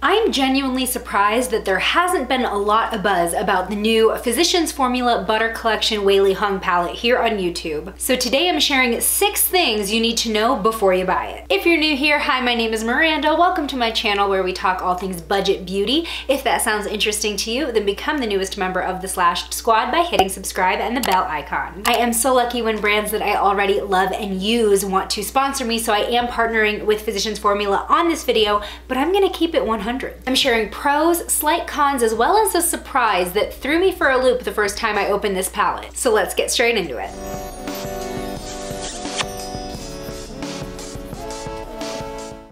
I'm genuinely surprised that there hasn't been a lot of buzz about the new Physicians Formula Butter Collection Weylie Hoang palette here on YouTube. So today I'm sharing 6 things you need to know before you buy it. If you're new here, hi, my name is Miranda. Welcome to my channel where we talk all things budget beauty. If that sounds interesting to you, then become the newest member of the Slashed Squad by hitting subscribe and the bell icon. I am so lucky when brands that I already love and use want to sponsor me, so I am partnering with Physicians Formula on this video, but I'm gonna keep it 100. I'm sharing pros, slight cons, as well as a surprise that threw me for a loop the first time I opened this palette. So let's get straight into it.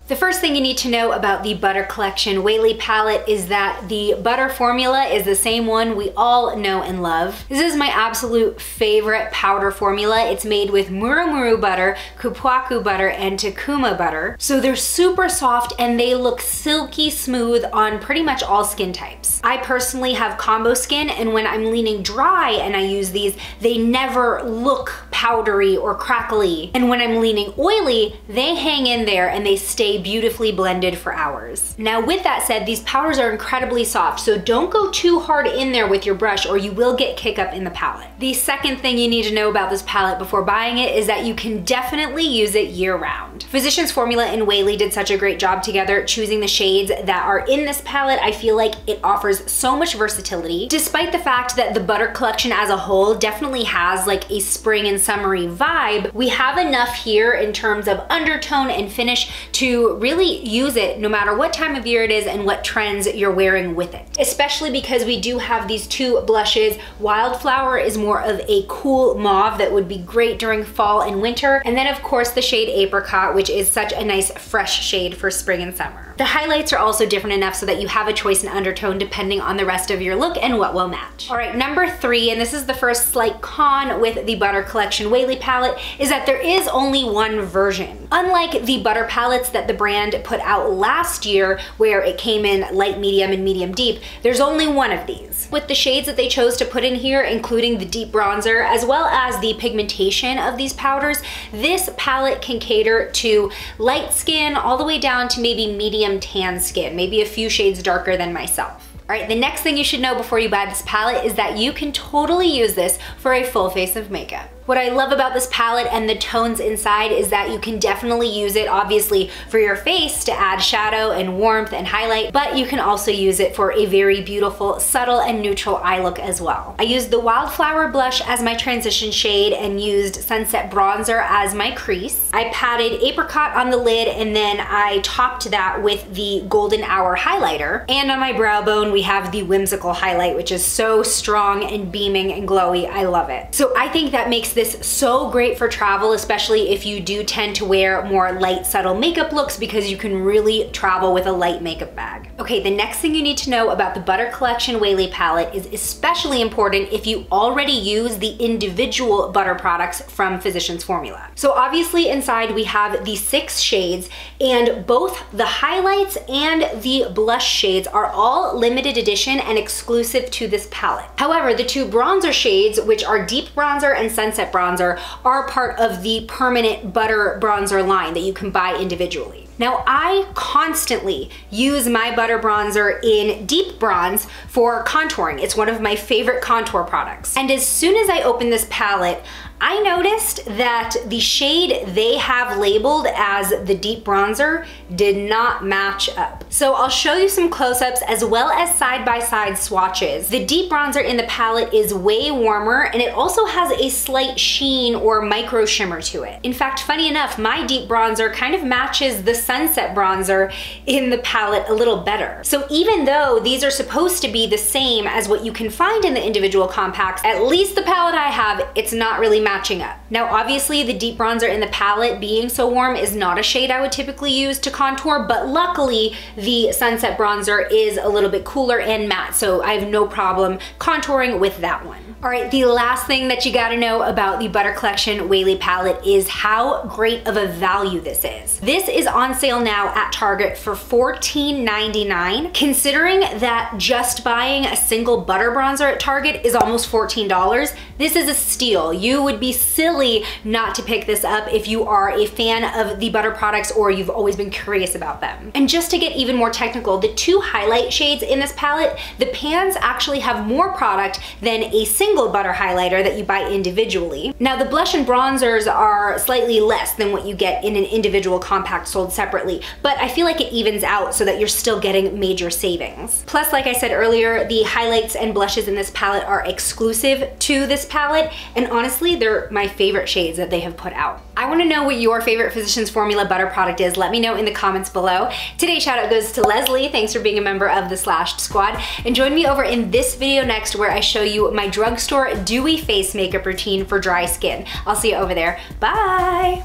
The first thing you need to know about the Butter Collection Weylie palette is that the butter formula is the same one we all know and love. This is my absolute favorite powder formula. It's made with murumuru butter, kupwaku butter, and takuma butter. So they're super soft and they look silky smooth on pretty much all skin types. I personally have combo skin, and when I'm leaning dry and I use these, they never look powdery or crackly. And when I'm leaning oily, they hang in there and they stay beautifully blended for hours. Now with that said, these powders are incredibly soft, so don't go too hard in there with your brush or you will get kick up in the palette. The second thing you need to know about this palette before buying it is that you can definitely use it year round. Physicians Formula and Weylie did such a great job together choosing the shades that are in this palette. I feel like it offers so much versatility. Despite the fact that the Butter Collection as a whole definitely has like a spring and summery vibe, we have enough here in terms of undertone and finish to really use it no matter what time of year it is and what trends you're wearing with it. Especially because we do have these 2 blushes. Wildflower is more of a cool mauve that would be great during fall and winter. And then of course the shade Apricot, which is such a nice fresh shade for spring and summer. The highlights are also different enough so that you have a choice in undertone depending on the rest of your look and what will match. All right, number 3, and this is the first slight con with the Butter Collection Weylie palette, is that there is only one version. Unlike the butter palettes that the brand put out last year where it came in light medium and medium deep, there's only one of these. With the shades that they chose to put in here, including the deep bronzer as well as the pigmentation of these powders, this palette can cater to light skin all the way down to maybe medium tan skin, maybe a few shades darker than myself. All right, the next thing you should know before you buy this palette is that you can totally use this for a full face of makeup. What I love about this palette and the tones inside is that you can definitely use it obviously for your face to add shadow and warmth and highlight, but you can also use it for a very beautiful, subtle and neutral eye look as well. I used the Wildflower blush as my transition shade and used Sunset Bronzer as my crease. I patted Apricot on the lid and then I topped that with the Golden Hour highlighter. And on my brow bone, we have the Whimsical highlight, which is so strong and beaming and glowy. I love it. So I think that makes this so great for travel, especially if you do tend to wear more light, subtle makeup looks, because you can really travel with a light makeup bag. Okay, the next thing you need to know about the Butter Collection Weylie palette is especially important if you already use the individual butter products from Physicians Formula. So obviously inside we have the 6 shades, and both the highlights and the blush shades are all limited edition and exclusive to this palette. However, the 2 bronzer shades, which are Deep Bronzer and Sunset Bronzer, are part of the permanent butter bronzer line that you can buy individually. Now, I constantly use my butter bronzer in deep bronze for contouring. It's one of my favorite contour products. And as soon as I opened this palette, I noticed that the shade they have labeled as the deep bronzer did not match up. So I'll show you some close-ups as well as side-by-side swatches. The deep bronzer in the palette is way warmer, and it also has a slight sheen or micro shimmer to it. In fact, funny enough, my deep bronzer kind of matches the Sunset Bronzer in the palette a little better. So even though these are supposed to be the same as what you can find in the individual compacts, at least the palette I have, it's not really matching up. Now obviously the deep bronzer in the palette being so warm is not a shade I would typically use to contour, but luckily the Sunset Bronzer is a little bit cooler and matte, so I have no problem contouring with that one. All right, the last thing that you gotta know about the Butter Collection Weylie palette is how great of a value this is. This is on sale now at Target for $14.99. Considering that just buying a single butter bronzer at Target is almost $14, this is a steal. You would would be silly not to pick this up if you are a fan of the butter products or you've always been curious about them. And just to get even more technical, the two highlight shades in this palette, the pans actually have more product than a single butter highlighter that you buy individually. Now the blush and bronzers are slightly less than what you get in an individual compact sold separately, but I feel like it evens out so that you're still getting major savings. Plus, like I said earlier, the highlights and blushes in this palette are exclusive to this palette, and honestly, they're my favorite shades that they have put out. I wanna know what your favorite Physicians Formula butter product is. Let me know in the comments below. Today's shout out goes to Leslie. Thanks for being a member of the Slashed Squad. And join me over in this video next where I show you my drugstore dewy face makeup routine for dry skin. I'll see you over there. Bye.